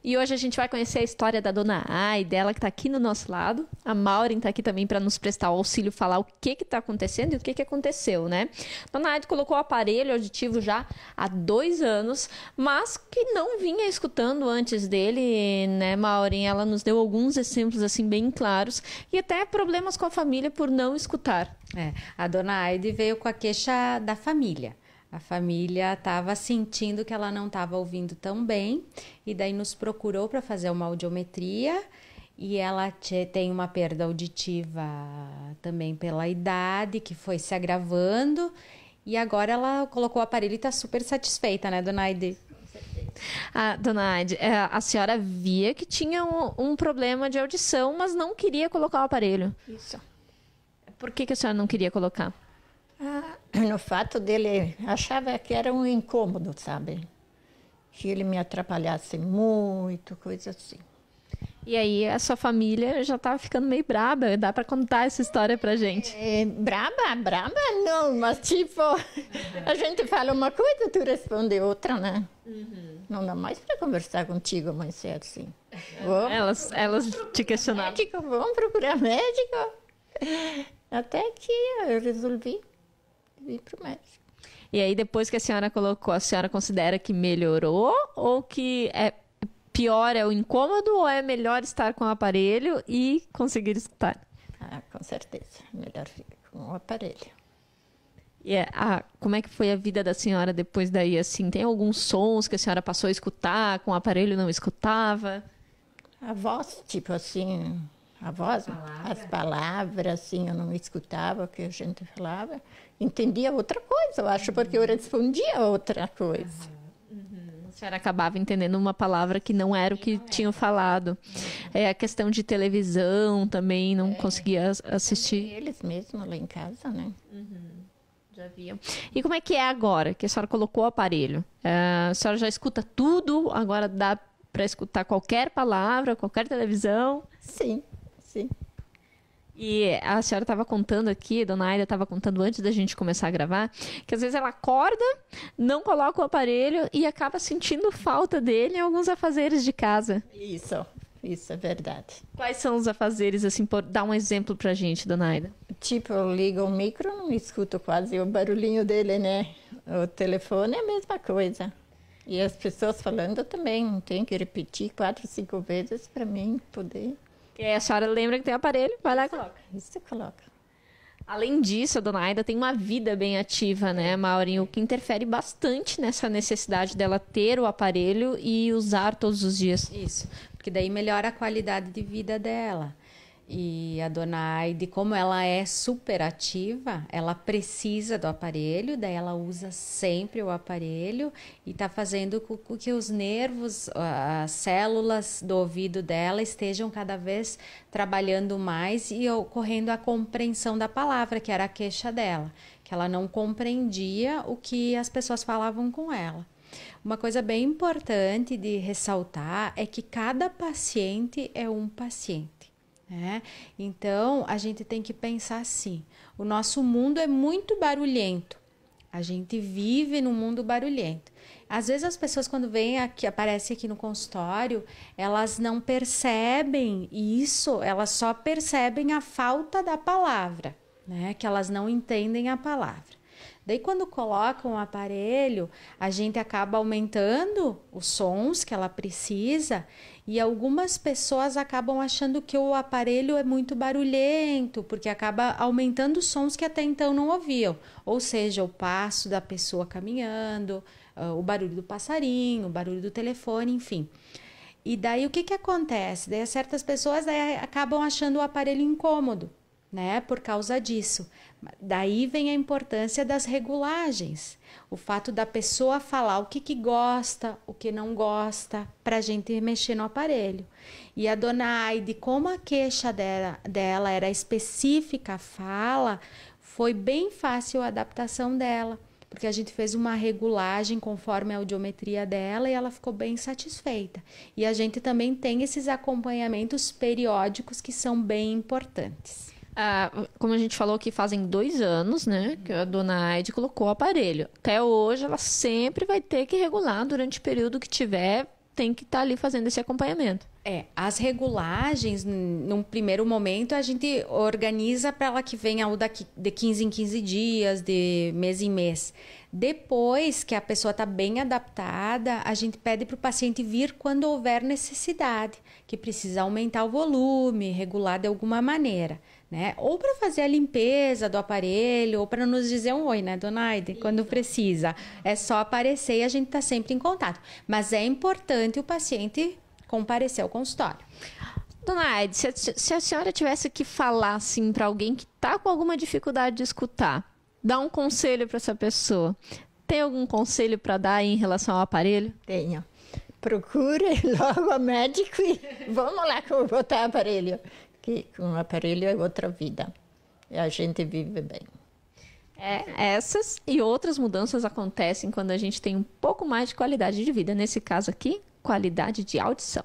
E hoje a gente vai conhecer a história da dona Ai, dela que está aqui no nosso lado. A Maureen está aqui também para nos prestar o auxílio, falar o que está acontecendo e o que aconteceu, né? Dona Ai colocou o aparelho auditivo já há 2 anos, mas que não vinha escutando antes dele, né, Maureen? Ela nos deu alguns exemplos assim bem claros e até problemas com a família por não escutar. A dona Aide veio com a queixa da família. A família estava sentindo que ela não estava ouvindo tão bem e daí nos procurou para fazer uma audiometria e ela tem uma perda auditiva também pela idade que foi se agravando e agora ela colocou o aparelho e está super satisfeita, né, dona Aide? Dona Aide, a senhora via que tinha um problema de audição, mas não queria colocar o aparelho. Isso. Por que a senhora não queria colocar? No fato dele, achava que era um incômodo, sabe? Que ele me atrapalhasse muito, coisa assim. E aí a sua família já estava ficando meio braba, dá para contar essa história pra gente? Braba não, mas tipo, a gente fala uma coisa, tu responde outra, né? Não dá mais para conversar contigo, mas é assim. Elas te questionavam. Médico, vamos procurar médico. Até que eu resolvi ir pro médico. E aí, depois que a senhora colocou, a senhora considera que melhorou ou que pior é o incômodo ou é melhor estar com o aparelho e conseguir escutar? Com certeza, melhor ficar com o aparelho. E como é que foi a vida da senhora depois daí, assim? Tem alguns sons que a senhora passou a escutar, com o aparelho não escutava? A voz, tipo assim, as palavras, assim, eu não escutava o que a gente falava. Entendia outra coisa, eu acho, porque eu respondia outra coisa. A senhora acabava entendendo uma palavra que não era o que tinham falado. A questão de televisão também, não conseguia assistir. Eles mesmos lá em casa, né? Já viam. E como é que é agora que a senhora colocou o aparelho? A senhora já escuta tudo? Agora dá para escutar qualquer palavra, qualquer televisão? Sim. E a senhora estava contando aqui, a dona Aida estava contando antes da gente começar a gravar, que às vezes ela acorda, não coloca o aparelho e acaba sentindo falta dele em alguns afazeres de casa. Isso é verdade. Quais são os afazeres, assim, dá um exemplo pra gente, dona Aida? Tipo, eu ligo o micro, não escuto quase o barulhinho dele, né? O telefone é a mesma coisa. E as pessoas falando também, tem que repetir 4, 5 vezes para mim poder... E aí a senhora lembra que tem aparelho, vai lá e coloca. Isso coloca. Além disso, a dona Aida tem uma vida bem ativa, né, Maureen? O que interfere bastante nessa necessidade dela ter o aparelho e usar todos os dias. Isso, porque daí melhora a qualidade de vida dela. E a dona Aide, como ela é super ativa, ela precisa do aparelho, daí ela usa sempre o aparelho e está fazendo com que os nervos, as células do ouvido dela estejam cada vez trabalhando mais e ocorrendo a compreensão da palavra, que era a queixa dela, que ela não compreendia o que as pessoas falavam com ela. Uma coisa bem importante de ressaltar é que cada paciente é um paciente. Então, a gente tem que pensar assim, o nosso mundo é muito barulhento, a gente vive num mundo barulhento. Às vezes as pessoas quando vêm aqui, aparecem aqui no consultório, elas não percebem isso, elas só percebem a falta da palavra, que elas não entendem a palavra. Daí quando colocam o aparelho, a gente acaba aumentando os sons que ela precisa e algumas pessoas acabam achando que o aparelho é muito barulhento, porque acaba aumentando os sons que até então não ouviam. Ou seja, o passo da pessoa caminhando, o barulho do passarinho, o barulho do telefone, enfim. E daí o que acontece? Daí certas pessoas acabam achando o aparelho incômodo, por causa disso. Daí vem a importância das regulagens, o fato da pessoa falar o que gosta, o que não gosta, para a gente mexer no aparelho. E a dona Aide, como a queixa dela era específica à fala, foi bem fácil a adaptação dela, porque a gente fez uma regulagem conforme a audiometria dela e ela ficou bem satisfeita. E a gente também tem esses acompanhamentos periódicos que são bem importantes. Como a gente falou que fazem 2 anos, né, que a dona Aide colocou o aparelho. Até hoje ela sempre vai ter que regular durante o período que tiver tem que estar ali fazendo esse acompanhamento. As regulagens, num primeiro momento, a gente organiza para ela que venha de 15 em 15 dias, de mês em mês. Depois que a pessoa está bem adaptada, a gente pede para o paciente vir quando houver necessidade, que precisa aumentar o volume, regular de alguma maneira, né? Ou para fazer a limpeza do aparelho, ou para nos dizer um oi, né, dona Aide? Quando precisa. É só aparecer e a gente está sempre em contato. Mas é importante o paciente comparecer ao consultório. Dona Aide, se a senhora tivesse que falar assim para alguém que está com alguma dificuldade de escutar, dar um conselho para essa pessoa, tem algum conselho para dar em relação ao aparelho? Tenho. Procure logo o médico e vamos lá botar o aparelho. Que com o aparelho é outra vida. E a gente vive bem. Essas e outras mudanças acontecem quando a gente tem um pouco mais de qualidade de vida. Nesse caso aqui, qualidade de audição.